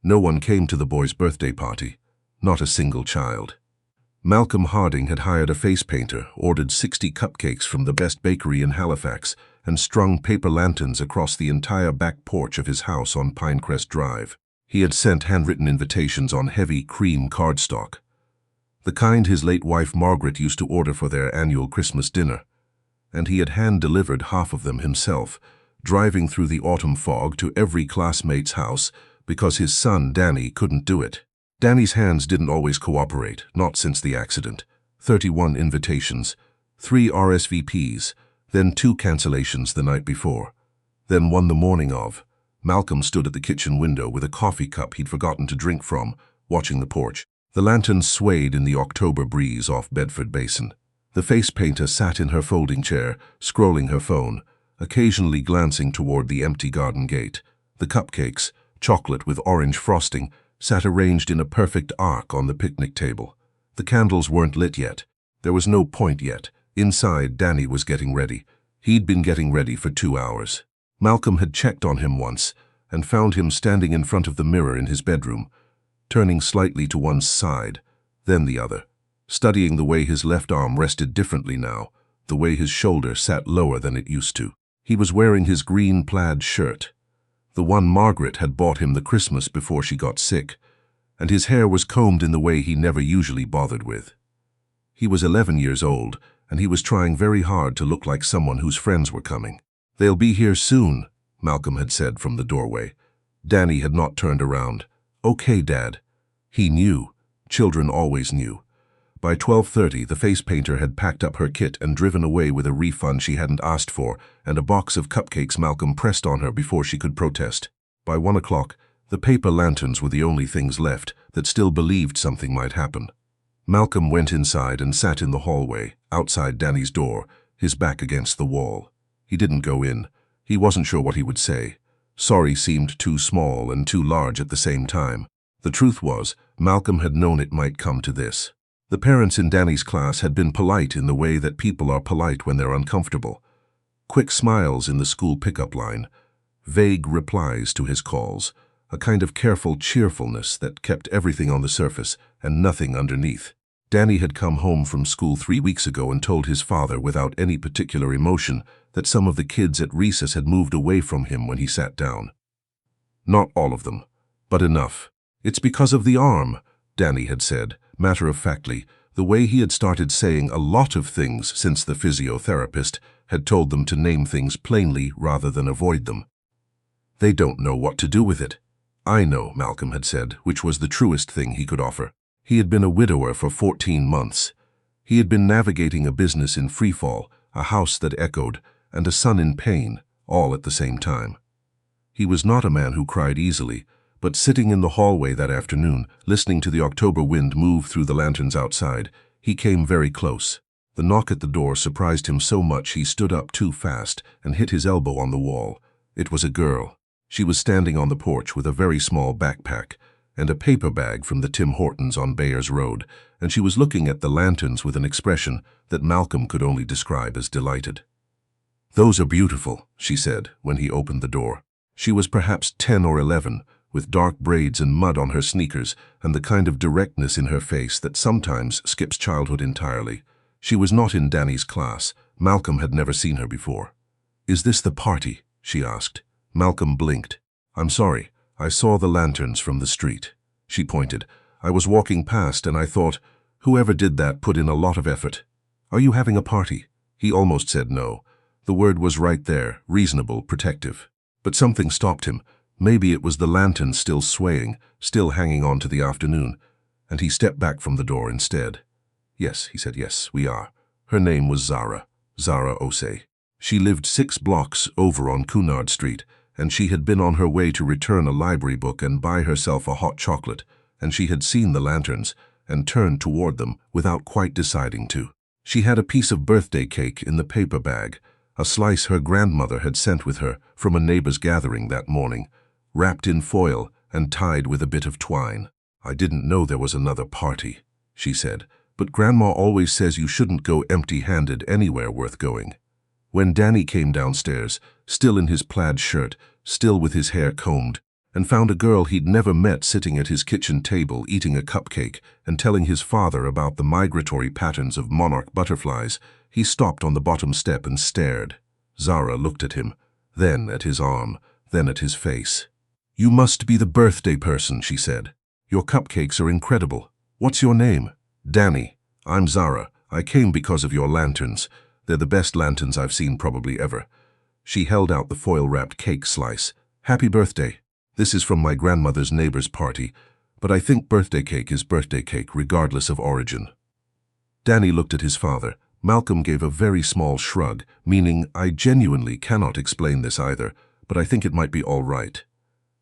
No one came to the boy's birthday party, not a single child. Malcolm Harding had hired a face painter, ordered 60 cupcakes from the best bakery in Halifax, and strung paper lanterns across the entire back porch of his house on Pinecrest Drive. He had sent handwritten invitations on heavy cream cardstock, the kind his late wife Margaret used to order for their annual Christmas dinner, and he had hand-delivered half of them himself, driving through the autumn fog to every classmate's house because his son Danny couldn't do it. Danny's hands didn't always cooperate, not since the accident. 31 invitations, 3 RSVPs, then 2 cancellations the night before. Then one the morning of. Malcolm stood at the kitchen window with a coffee cup he'd forgotten to drink from, watching the porch. The lanterns swayed in the October breeze off Bedford Basin. The face painter sat in her folding chair, scrolling her phone, occasionally glancing toward the empty garden gate. The cupcakes, chocolate with orange frosting, sat arranged in a perfect arc on the picnic table. The candles weren't lit yet. There was no point yet. Inside, Danny was getting ready. He'd been getting ready for 2 hours. Malcolm had checked on him once and found him standing in front of the mirror in his bedroom, turning slightly to one side, then the other, studying the way his left arm rested differently now, the way his shoulder sat lower than it used to. He was wearing his green plaid shirt, the one Margaret had bought him the Christmas before she got sick, and his hair was combed in the way he never usually bothered with. He was 11 years old, and he was trying very hard to look like someone whose friends were coming. "They'll be here soon," Malcolm had said from the doorway. Danny had not turned around. "Okay, Dad." He knew. Children always knew. By 12:30, the face painter had packed up her kit and driven away with a refund she hadn't asked for and a box of cupcakes Malcolm pressed on her before she could protest. By 1 o'clock, the paper lanterns were the only things left that still believed something might happen. Malcolm went inside and sat in the hallway, outside Danny's door, his back against the wall. He didn't go in. He wasn't sure what he would say. Sorry seemed too small and too large at the same time. The truth was, Malcolm had known it might come to this. The parents in Danny's class had been polite in the way that people are polite when they're uncomfortable. Quick smiles in the school pickup line, vague replies to his calls, a kind of careful cheerfulness that kept everything on the surface and nothing underneath. Danny had come home from school 3 weeks ago and told his father without any particular emotion that some of the kids at recess had moved away from him when he sat down. Not all of them, but enough. "It's because of the arm," Danny had said, matter-of-factly, the way he had started saying a lot of things since the physiotherapist had told them to name things plainly rather than avoid them. "They don't know what to do with it." "I know," Malcolm had said, which was the truest thing he could offer. He had been a widower for 14 months. He had been navigating a business in freefall, a house that echoed, and a son in pain, all at the same time. He was not a man who cried easily, but sitting in the hallway that afternoon, listening to the October wind move through the lanterns outside, he came very close. The knock at the door surprised him so much he stood up too fast and hit his elbow on the wall. It was a girl. She was standing on the porch with a very small backpack and a paper bag from the Tim Hortons on Bayers Road, and she was looking at the lanterns with an expression that Malcolm could only describe as delighted. "Those are beautiful," she said when he opened the door. She was perhaps 10 or 11, with dark braids and mud on her sneakers and the kind of directness in her face that sometimes skips childhood entirely. She was not in Danny's class. Malcolm had never seen her before. "Is this the party?" she asked. Malcolm blinked. "I'm sorry. I saw the lanterns from the street." She pointed. "I was walking past and I thought, whoever did that put in a lot of effort. Are you having a party?" He almost said no. The word was right there, reasonable, protective. But something stopped him. Maybe it was the lanterns still swaying, still hanging on to the afternoon, and he stepped back from the door instead. "Yes," he said, "yes, we are." Her name was Zara Osei. She lived 6 blocks over on Cunard Street, and she had been on her way to return a library book and buy herself a hot chocolate, and she had seen the lanterns and turned toward them without quite deciding to. She had a piece of birthday cake in the paper bag, a slice her grandmother had sent with her from a neighbor's gathering that morning, wrapped in foil and tied with a bit of twine. "I didn't know there was another party," she said, "but Grandma always says you shouldn't go empty-handed anywhere worth going." When Danny came downstairs, still in his plaid shirt, still with his hair combed, and found a girl he'd never met sitting at his kitchen table eating a cupcake and telling his father about the migratory patterns of monarch butterflies, he stopped on the bottom step and stared. Zara looked at him, then at his arm, then at his face. "You must be the birthday person," she said. "Your cupcakes are incredible. What's your name?" "Danny. I'm Zara. I came because of your lanterns. They're the best lanterns I've seen probably ever." She held out the foil-wrapped cake slice. "Happy birthday. This is from my grandmother's neighbor's party, but I think birthday cake is birthday cake regardless of origin." Danny looked at his father. Malcolm gave a very small shrug, meaning, "I genuinely cannot explain this either, but I think it might be all right."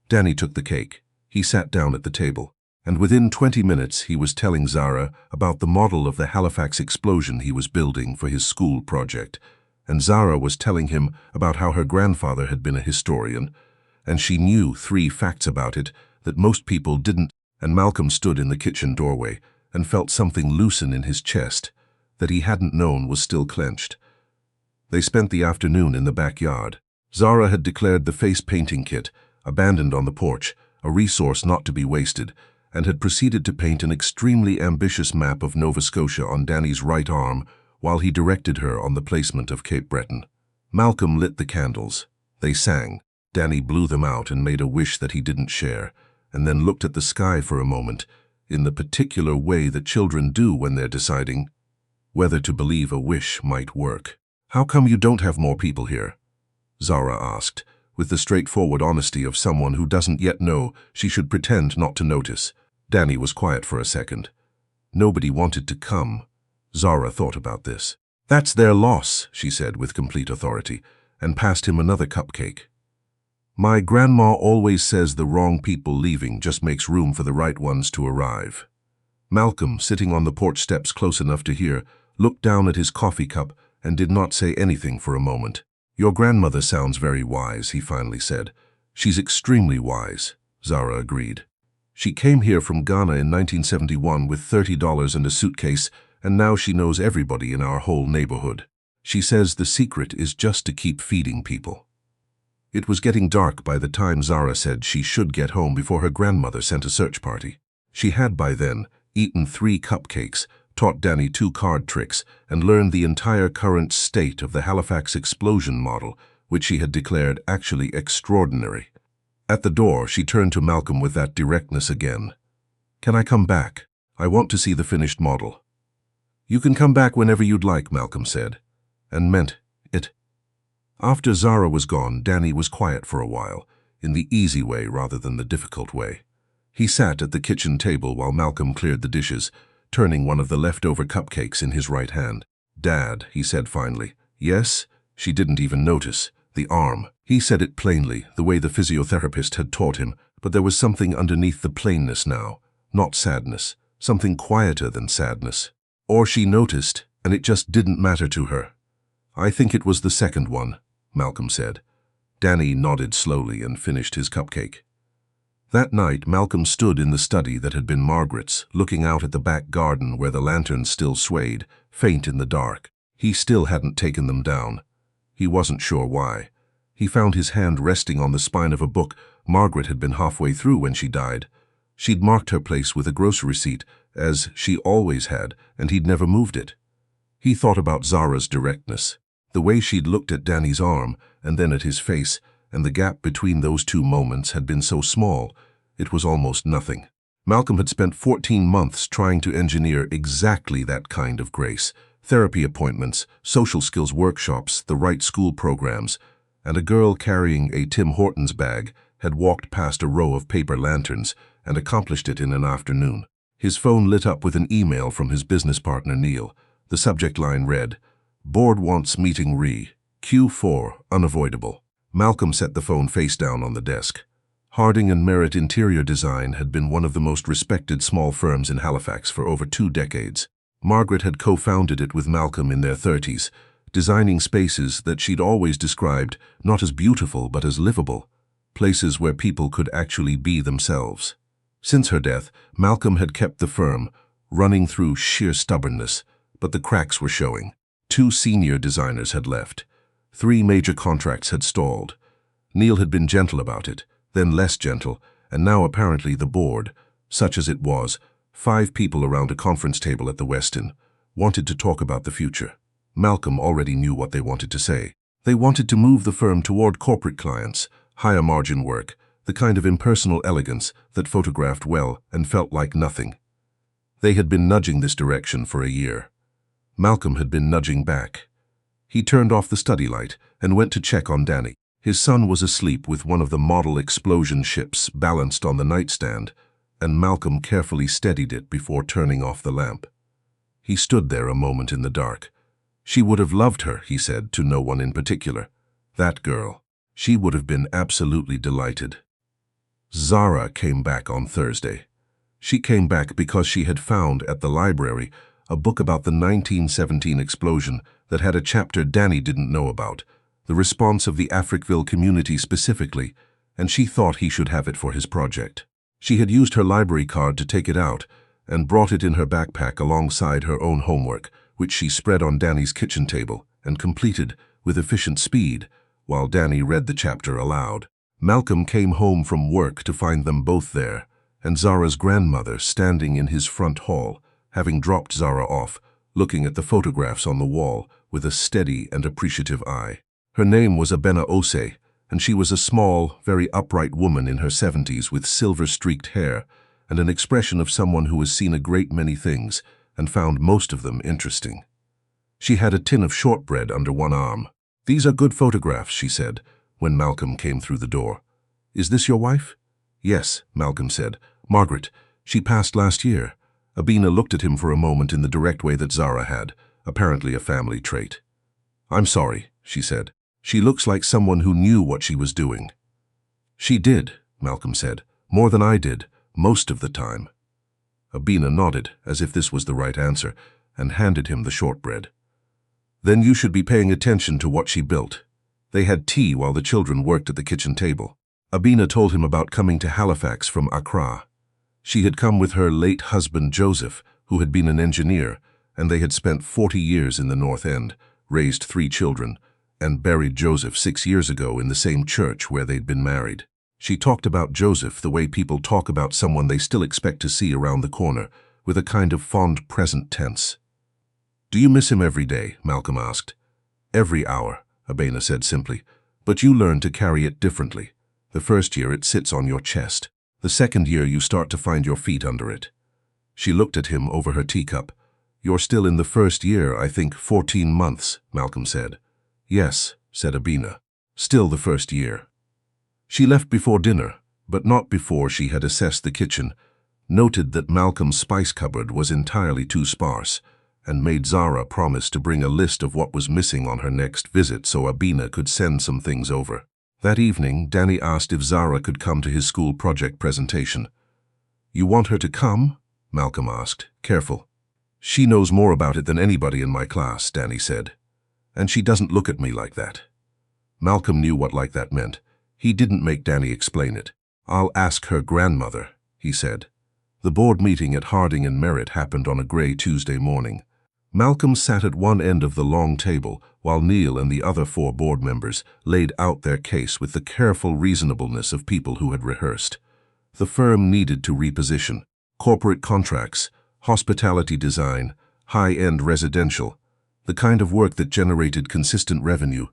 Danny took the cake. He sat down at the table, and within 20 minutes he was telling Zara about the model of the Halifax explosion he was building for his school project, and Zara was telling him about how her grandfather had been a historian, and she knew 3 facts about it that most people didn't, and Malcolm stood in the kitchen doorway and felt something loosen in his chest that he hadn't known was still clenched. They spent the afternoon in the backyard. Zara had declared the face painting kit abandoned on the porch, a resource not to be wasted, and had proceeded to paint an extremely ambitious map of Nova Scotia on Danny's right arm while he directed her on the placement of Cape Breton. Malcolm lit the candles. They sang. Danny blew them out and made a wish that he didn't share, and then looked at the sky for a moment, in the particular way that children do when they're deciding whether to believe a wish might work. "How come you don't have more people here?" Zara asked, with the straightforward honesty of someone who doesn't yet know she should pretend not to notice. Danny was quiet for a second. Nobody wanted to come. Zara thought about this. "That's their loss," she said with complete authority, and passed him another cupcake. "My grandma always says the wrong people leaving just makes room for the right ones to arrive." Malcolm, sitting on the porch steps close enough to hear, looked down at his coffee cup and did not say anything for a moment. "Your grandmother sounds very wise," he finally said. "She's extremely wise," Zara agreed. "She came here from Ghana in 1971 with $30 and a suitcase, and now she knows everybody in our whole neighborhood. She says the secret is just to keep feeding people." It was getting dark by the time Zara said she should get home before her grandmother sent a search party. She had by then eaten 3 cupcakes, taught Danny 2 card tricks, and learned the entire current state of the Halifax explosion model, which she had declared actually extraordinary. At the door, she turned to Malcolm with that directness again. "Can I come back? I want to see the finished model." "You can come back whenever you'd like," Malcolm said, and meant it. After Zara was gone, Danny was quiet for a while, in the easy way rather than the difficult way. He sat at the kitchen table while Malcolm cleared the dishes, turning one of the leftover cupcakes in his right hand. "Dad," he said finally. "Yes?" She didn't even notice. "The arm." He said it plainly, the way the physiotherapist had taught him, but there was something underneath the plainness now. Not sadness. Something quieter than sadness. Or she noticed, and it just didn't matter to her. "I think it was the second one," Malcolm said. Danny nodded slowly and finished his cupcake. That night, Malcolm stood in the study that had been Margaret's, looking out at the back garden where the lanterns still swayed, faint in the dark. He still hadn't taken them down. He wasn't sure why. He found his hand resting on the spine of a book Margaret had been halfway through when she died. She'd marked her place with a grocery receipt, as she always had, and he'd never moved it. He thought about Zara's directness, the way she'd looked at Danny's arm and then at his face, and the gap between those 2 moments had been so small, it was almost nothing. Malcolm had spent 14 months trying to engineer exactly that kind of grace: therapy appointments, social skills workshops, the right school programs, and a girl carrying a Tim Hortons bag had walked past a row of paper lanterns and accomplished it in an afternoon. His phone lit up with an email from his business partner Neil. The subject line read, "Board wants meeting Q4, unavoidable." Malcolm set the phone face down on the desk. Harding and Merritt Interior Design had been one of the most respected small firms in Halifax for over 2 decades. Margaret had co-founded it with Malcolm in their 30s, designing spaces that she'd always described not as beautiful but as livable, places where people could actually be themselves. Since her death, Malcolm had kept the firm, running through sheer stubbornness, but the cracks were showing. 2 senior designers had left. 3 major contracts had stalled. Neil had been gentle about it, then less gentle, and now apparently the board, such as it was, 5 people around a conference table at the Westin, wanted to talk about the future. Malcolm already knew what they wanted to say. They wanted to move the firm toward corporate clients, higher margin work, the kind of impersonal elegance that photographed well and felt like nothing. They had been nudging this direction for a year. Malcolm had been nudging back. He turned off the study light and went to check on Danny. His son was asleep with one of the model explosion ships balanced on the nightstand, and Malcolm carefully steadied it before turning off the lamp. He stood there a moment in the dark. She would have loved her, he said, to no one in particular. That girl. She would have been absolutely delighted. Zara came back on Thursday. She came back because she had found at the library a book about the 1917 explosion that had a chapter Danny didn't know about, the response of the Africville community specifically, and she thought he should have it for his project. She had used her library card to take it out and brought it in her backpack alongside her own homework, which she spread on Danny's kitchen table and completed with efficient speed while Danny read the chapter aloud. Malcolm came home from work to find them both there, and Zara's grandmother standing in his front hall, having dropped Zara off, looking at the photographs on the wall with a steady and appreciative eye. Her name was Abena Ose, and she was a small, very upright woman in her 70s with silver-streaked hair and an expression of someone who has seen a great many things and found most of them interesting. She had a tin of shortbread under one arm. "These are good photographs," she said, when Malcolm came through the door. "Is this your wife?" "Yes," Malcolm said. "Margaret. She passed last year." Abena looked at him for a moment in the direct way that Zara had, apparently a family trait. "I'm sorry," she said. "She looks like someone who knew what she was doing." "She did," Malcolm said. "More than I did, most of the time." Abena nodded, as if this was the right answer, and handed him the shortbread. "Then you should be paying attention to what she built." They had tea while the children worked at the kitchen table. Abena told him about coming to Halifax from Accra. She had come with her late husband Joseph, who had been an engineer, and they had spent 40 years in the North End, raised 3 children, and buried Joseph 6 years ago in the same church where they'd been married. She talked about Joseph the way people talk about someone they still expect to see around the corner, with a kind of fond present tense. "Do you miss him every day?" Malcolm asked. "Every hour," Abena said simply. "But you learn to carry it differently. The first year it sits on your chest. The second year you start to find your feet under it." She looked at him over her teacup. "You're still in the first year, I think 14 months, Malcolm said. "Yes," said Abena. "Still the first year." She left before dinner, but not before she had assessed the kitchen, noted that Malcolm's spice cupboard was entirely too sparse, and made Zara promise to bring a list of what was missing on her next visit so Abena could send some things over. That evening, Danny asked if Zara could come to his school project presentation. "You want her to come?" Malcolm asked, careful. "She knows more about it than anybody in my class," Danny said. "And she doesn't look at me like that." Malcolm knew what like that meant. He didn't make Danny explain it. "I'll ask her grandmother," he said. The board meeting at Harding and Merritt happened on a grey Tuesday morning. Malcolm sat at one end of the long table while Neil and the other 4 board members laid out their case with the careful reasonableness of people who had rehearsed. The firm needed to reposition. Corporate contracts, hospitality design, high-end residential, the kind of work that generated consistent revenue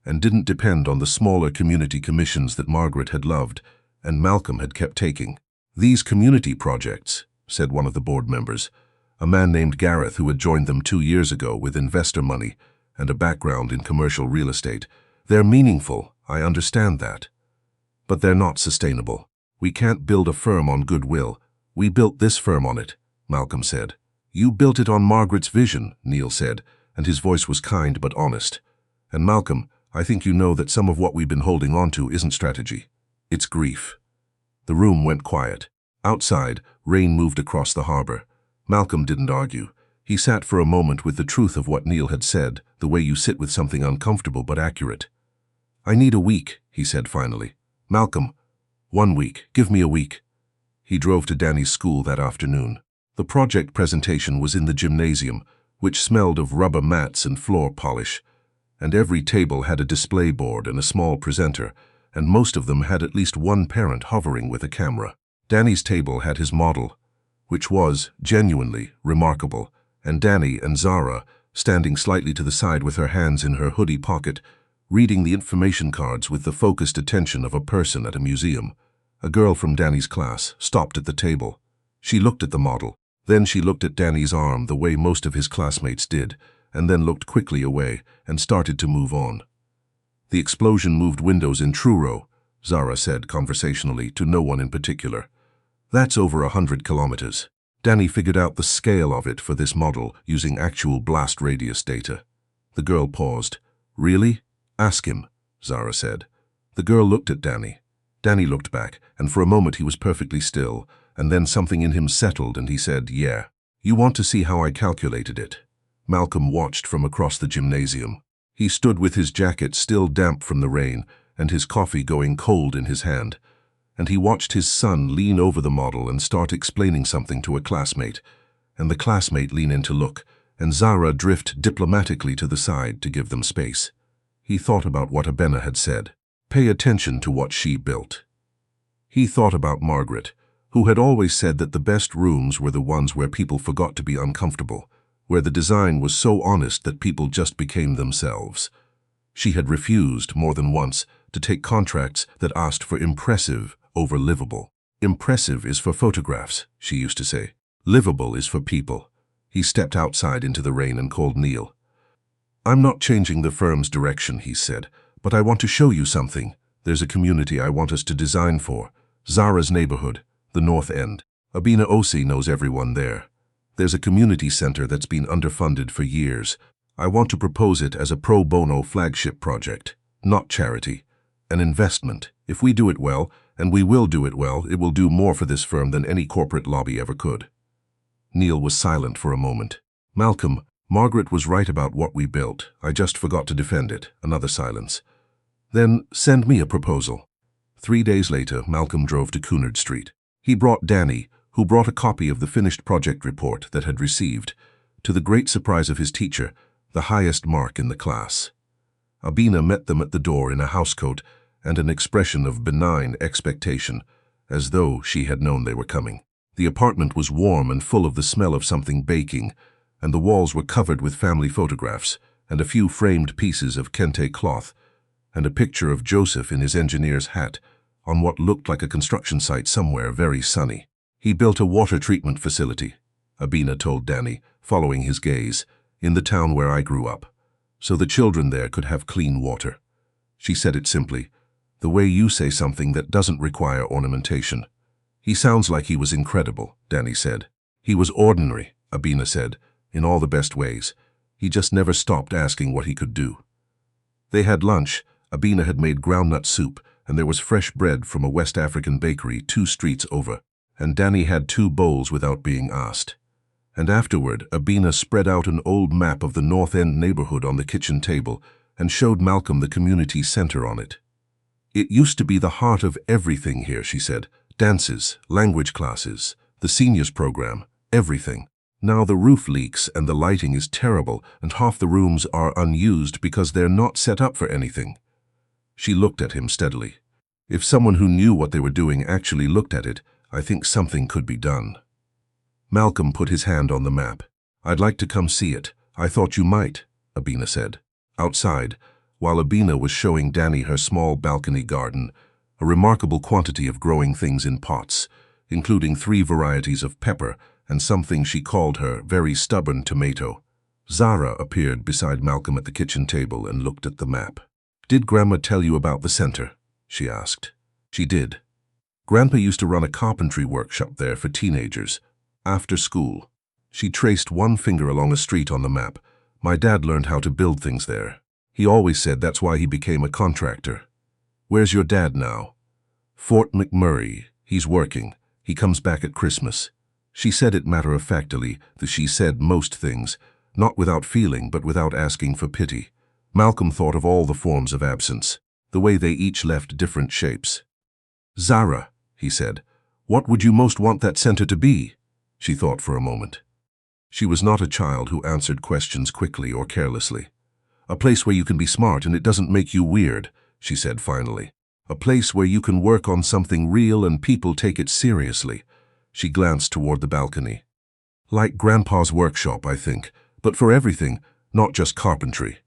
and didn't depend on the smaller community commissions that Margaret had loved and Malcolm had kept taking. "These community projects," said one of the board members, a man named Gareth who had joined them 2 years ago with investor money and a background in commercial real estate. "They're meaningful, I understand that. But they're not sustainable. We can't build a firm on goodwill. We built this firm on it," Malcolm said. "You built it on Margaret's vision," Neil said, and his voice was kind but honest. "And Malcolm, I think you know that some of what we've been holding on to isn't strategy. It's grief." The room went quiet. Outside, rain moved across the harbor. Malcolm didn't argue. He sat for a moment with the truth of what Neil had said, the way you sit with something uncomfortable but accurate. "I need a week," he said finally. "Malcolm, 1 week. Give me a week." He drove to Danny's school that afternoon. The project presentation was in the gymnasium, which smelled of rubber mats and floor polish, and every table had a display board and a small presenter, and most of them had at least one parent hovering with a camera. Danny's table had his model, which was genuinely remarkable, and Danny and Zara, standing slightly to the side with her hands in her hoodie pocket, reading the information cards with the focused attention of a person at a museum. A girl from Danny's class stopped at the table. She looked at the model. Then she looked at Danny's arm the way most of his classmates did, and then looked quickly away and started to move on. The explosion moved windows in Truro, Zara said conversationally to no one in particular. That's over 100 kilometers. Danny figured out the scale of it for this model using actual blast radius data. The girl paused. Really? Ask him, Zara said. The girl looked at Danny. Danny looked back, and for a moment he was perfectly still, and then something in him settled and he said, yeah. You want to see how I calculated it? Malcolm watched from across the gymnasium. He stood with his jacket still damp from the rain and his coffee going cold in his hand, and he watched his son lean over the model and start explaining something to a classmate, and the classmate lean in to look, and Zara drift diplomatically to the side to give them space. He thought about what Abena had said. Pay attention to what she built. He thought about Margaret, who had always said that the best rooms were the ones where people forgot to be uncomfortable, where the design was so honest that people just became themselves. She had refused, more than once, to take contracts that asked for impressive over livable. Impressive is for photographs, she used to say. Livable is for people. He stepped outside into the rain and called Neil. I'm not changing the firm's direction, he said, but I want to show you something. There's a community I want us to design for. Zara's neighborhood, the North End. Abena Osi knows everyone there. There's a community center that's been underfunded for years. I want to propose it as a pro bono flagship project, not charity. An investment. If we do it well, and we will do it well, it will do more for this firm than any corporate lobby ever could. Neil was silent for a moment. Malcolm, Margaret was right about what we built. I just forgot to defend it. Another silence. Then send me a proposal. 3 days later, Malcolm drove to Cunard Street. He brought Danny, who brought a copy of the finished project report that had received, to the great surprise of his teacher, the highest mark in the class. Abena met them at the door in a housecoat and an expression of benign expectation, as though she had known they were coming. The apartment was warm and full of the smell of something baking, and the walls were covered with family photographs and a few framed pieces of kente cloth, and a picture of Joseph in his engineer's hat on what looked like a construction site somewhere very sunny. He built a water treatment facility, Abena told Danny, following his gaze, in the town where I grew up, so the children there could have clean water. She said it simply, the way you say something that doesn't require ornamentation. He sounds like he was incredible, Danny said. He was ordinary, Abena said, in all the best ways. He just never stopped asking what he could do. They had lunch. Abena had made groundnut soup, and there was fresh bread from a West African bakery 2 streets over, and Danny had 2 bowls without being asked. And afterward, Abena spread out an old map of the North End neighborhood on the kitchen table and showed Malcolm the community center on it. It used to be the heart of everything here, she said. Dances, language classes, the seniors program, everything. Now the roof leaks and the lighting is terrible and half the rooms are unused because they're not set up for anything. She looked at him steadily. If someone who knew what they were doing actually looked at it, I think something could be done. Malcolm put his hand on the map. I'd like to come see it. I thought you might, Abena said. Outside, while Abena was showing Danny her small balcony garden, a remarkable quantity of growing things in pots, including 3 varieties of pepper and something she called her very stubborn tomato. Zara appeared beside Malcolm at the kitchen table and looked at the map. Did Grandma tell you about the center? She asked. She did. Grandpa used to run a carpentry workshop there for teenagers, after school. She traced one finger along a street on the map. My dad learned how to build things there. He always said that's why he became a contractor. Where's your dad now? Fort McMurray. He's working. He comes back at Christmas. She said it matter-of-factly that she said most things, not without feeling but without asking for pity. Malcolm thought of all the forms of absence, the way they each left different shapes. Zara, he said, what would you most want that center to be? She thought for a moment. She was not a child who answered questions quickly or carelessly. A place where you can be smart and it doesn't make you weird, she said finally. A place where you can work on something real and people take it seriously. She glanced toward the balcony. Like Grandpa's workshop, I think, but for everything, not just carpentry.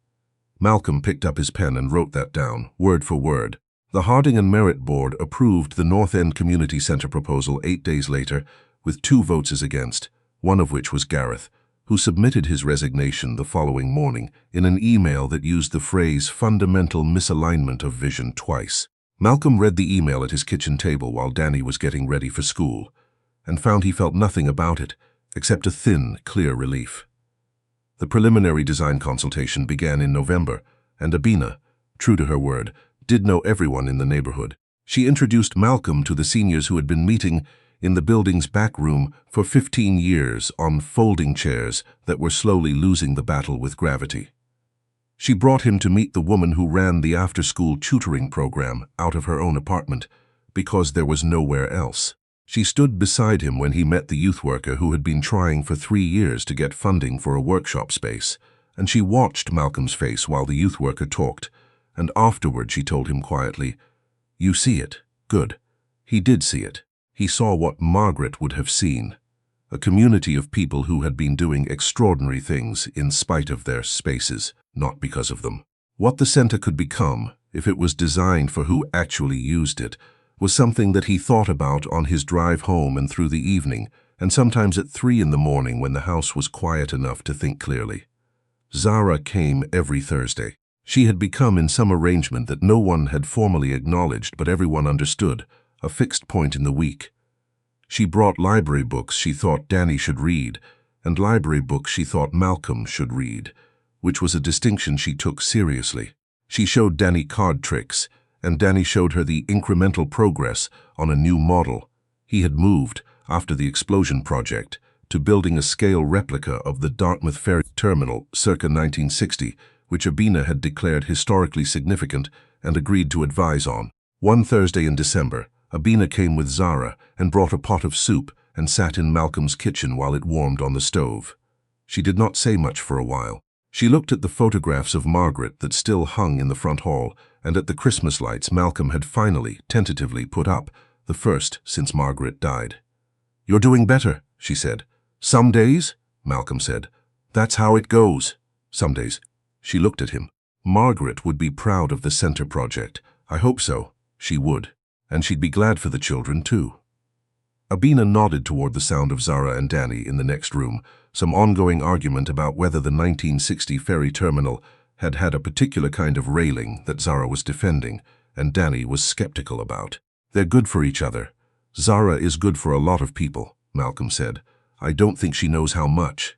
Malcolm picked up his pen and wrote that down, word for word. The Harding and Merritt Board approved the North End Community Center proposal 8 days later, with 2 votes against, one of which was Gareth, who submitted his resignation the following morning in an email that used the phrase fundamental misalignment of vision twice. Malcolm read the email at his kitchen table while Danny was getting ready for school, and found he felt nothing about it, except a thin, clear relief. The preliminary design consultation began in November, and Abina, true to her word, did know everyone in the neighborhood. She introduced Malcolm to the seniors who had been meeting in the building's back room for 15 years on folding chairs that were slowly losing the battle with gravity. She brought him to meet the woman who ran the after-school tutoring program out of her own apartment, because there was nowhere else. She stood beside him when he met the youth worker who had been trying for 3 years to get funding for a workshop space, and she watched Malcolm's face while the youth worker talked, and afterward she told him quietly, "You see it. Good." He did see it. He saw what Margaret would have seen, a community of people who had been doing extraordinary things in spite of their spaces, not because of them. What the center could become, if it was designed for who actually used it, was something that he thought about on his drive home and through the evening, and sometimes at 3 in the morning when the house was quiet enough to think clearly. Zara came every Thursday. She had become, in some arrangement that no one had formally acknowledged but everyone understood, a fixed point in the week. She brought library books she thought Danny should read, and library books she thought Malcolm should read, which was a distinction she took seriously. She showed Danny card tricks, and Danny showed her the incremental progress on a new model. He had moved, after the explosion project, to building a scale replica of the Dartmouth Ferry Terminal circa 1960, which Abina had declared historically significant and agreed to advise on. One Thursday in December, Abina came with Zara and brought a pot of soup and sat in Malcolm's kitchen while it warmed on the stove. She did not say much for a while. She looked at the photographs of Margaret that still hung in the front hall and at the Christmas lights Malcolm had finally, tentatively put up, the first since Margaret died. "You're doing better," she said. "Some days," Malcolm said. "That's how it goes." "Some days." She looked at him. Margaret would be proud of the center project. I hope so. She would. And she'd be glad for the children, too. Abina nodded toward the sound of Zara and Danny in the next room, some ongoing argument about whether the 1960 ferry terminal had had a particular kind of railing that Zara was defending, and Danny was skeptical about. "They're good for each other. Zara is good for a lot of people," Malcolm said. "I don't think she knows how much."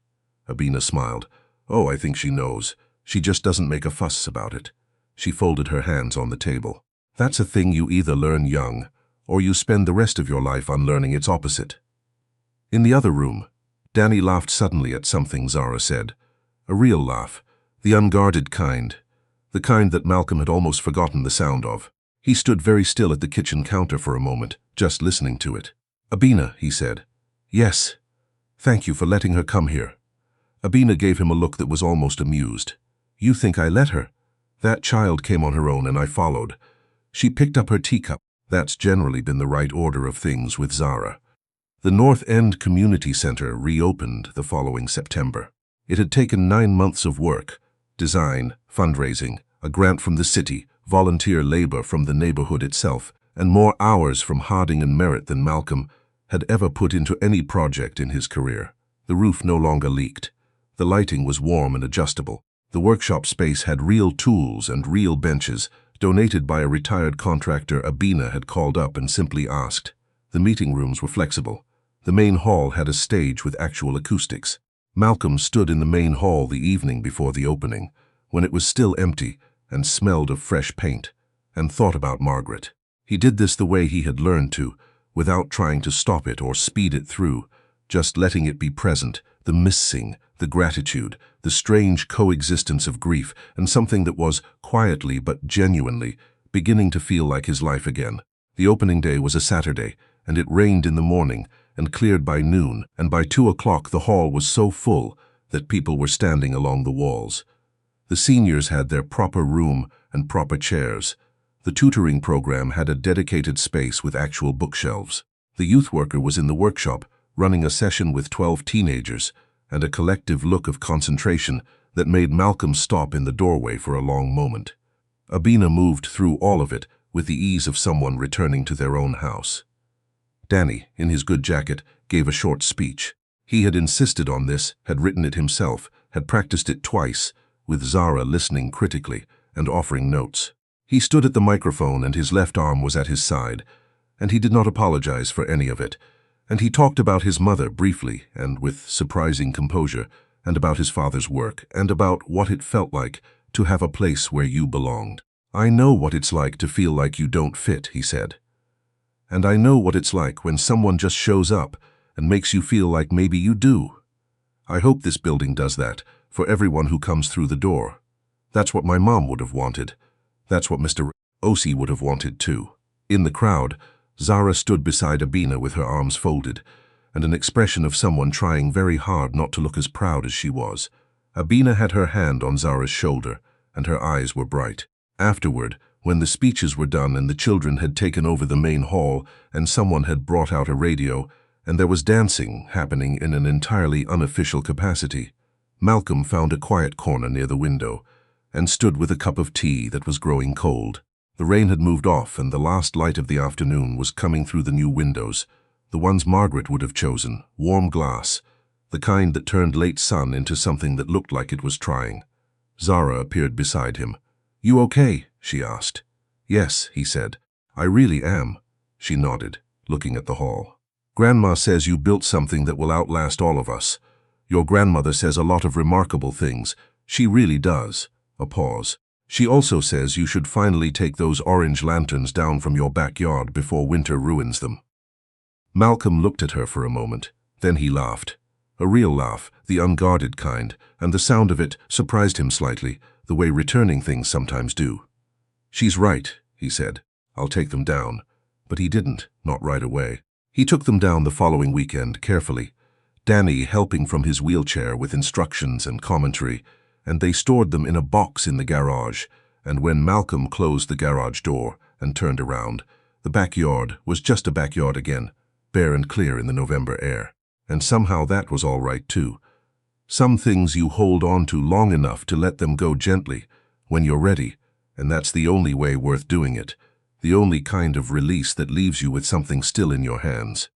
Abina smiled. "Oh, I think she knows. She just doesn't make a fuss about it." She folded her hands on the table. "That's a thing you either learn young, or you spend the rest of your life unlearning its opposite." In the other room, Danny laughed suddenly at something Zara said. A real laugh, the unguarded kind, the kind that Malcolm had almost forgotten the sound of. He stood very still at the kitchen counter for a moment, just listening to it. "Abina," he said. "Yes. Thank you for letting her come here." Abina gave him a look that was almost amused. "You think I let her? That child came on her own and I followed. She picked up her teacup. That's generally been the right order of things with Zara." The North End Community Center reopened the following September. It had taken 9 months of work, design, fundraising, a grant from the city, volunteer labor from the neighborhood itself, and more hours from Harding and Merritt than Malcolm had ever put into any project in his career. The roof no longer leaked. The lighting was warm and adjustable. The workshop space had real tools and real benches, donated by a retired contractor Abina had called up and simply asked. The meeting rooms were flexible. The main hall had a stage with actual acoustics. Malcolm stood in the main hall the evening before the opening, when it was still empty and smelled of fresh paint, and thought about Margaret. He did this the way he had learned to, without trying to stop it or speed it through, just letting it be present, the missing, the gratitude, the strange coexistence of grief, and something that was, quietly but genuinely, beginning to feel like his life again. The opening day was a Saturday, and it rained in the morning and cleared by noon, and by 2 o'clock the hall was so full that people were standing along the walls. The seniors had their proper room and proper chairs. The tutoring program had a dedicated space with actual bookshelves. The youth worker was in the workshop, running a session with 12 teenagers, and a collective look of concentration that made Malcolm stop in the doorway for a long moment. Abina moved through all of it with the ease of someone returning to their own house. Danny, in his good jacket, gave a short speech. He had insisted on this, had written it himself, had practiced it twice, with Zara listening critically and offering notes. He stood at the microphone and his left arm was at his side, and he did not apologize for any of it. And he talked about his mother briefly and with surprising composure, and about his father's work, and about what it felt like to have a place where you belonged. "I know what it's like to feel like you don't fit," he said. "And I know what it's like when someone just shows up and makes you feel like maybe you do. I hope this building does that for everyone who comes through the door. That's what my mom would have wanted. That's what Mr. Osi would have wanted too." In the crowd, Zara stood beside Abina with her arms folded, and an expression of someone trying very hard not to look as proud as she was. Abina had her hand on Zara's shoulder, and her eyes were bright. Afterward, when the speeches were done and the children had taken over the main hall and someone had brought out a radio, and there was dancing happening in an entirely unofficial capacity, Malcolm found a quiet corner near the window and stood with a cup of tea that was growing cold. The rain had moved off and the last light of the afternoon was coming through the new windows, the ones Margaret would have chosen, warm glass, the kind that turned late sun into something that looked like it was trying. Zara appeared beside him. "You okay?" she asked. "Yes," he said. "I really am." She nodded, looking at the hall. "Grandma says you built something that will outlast all of us. Your grandmother says a lot of remarkable things. She really does." A pause. "She also says you should finally take those orange lanterns down from your backyard before winter ruins them." Malcolm looked at her for a moment. Then he laughed. A real laugh, the unguarded kind, and the sound of it surprised him slightly, the way returning things sometimes do. "She's right," he said. "I'll take them down." But he didn't, not right away. He took them down the following weekend, carefully, Danny helping from his wheelchair with instructions and commentary, and they stored them in a box in the garage, and when Malcolm closed the garage door and turned around, the backyard was just a backyard again, bare and clear in the November air. And somehow that was all right too. Some things you hold on to long enough to let them go gently, when you're ready, and that's the only way worth doing it, the only kind of release that leaves you with something still in your hands.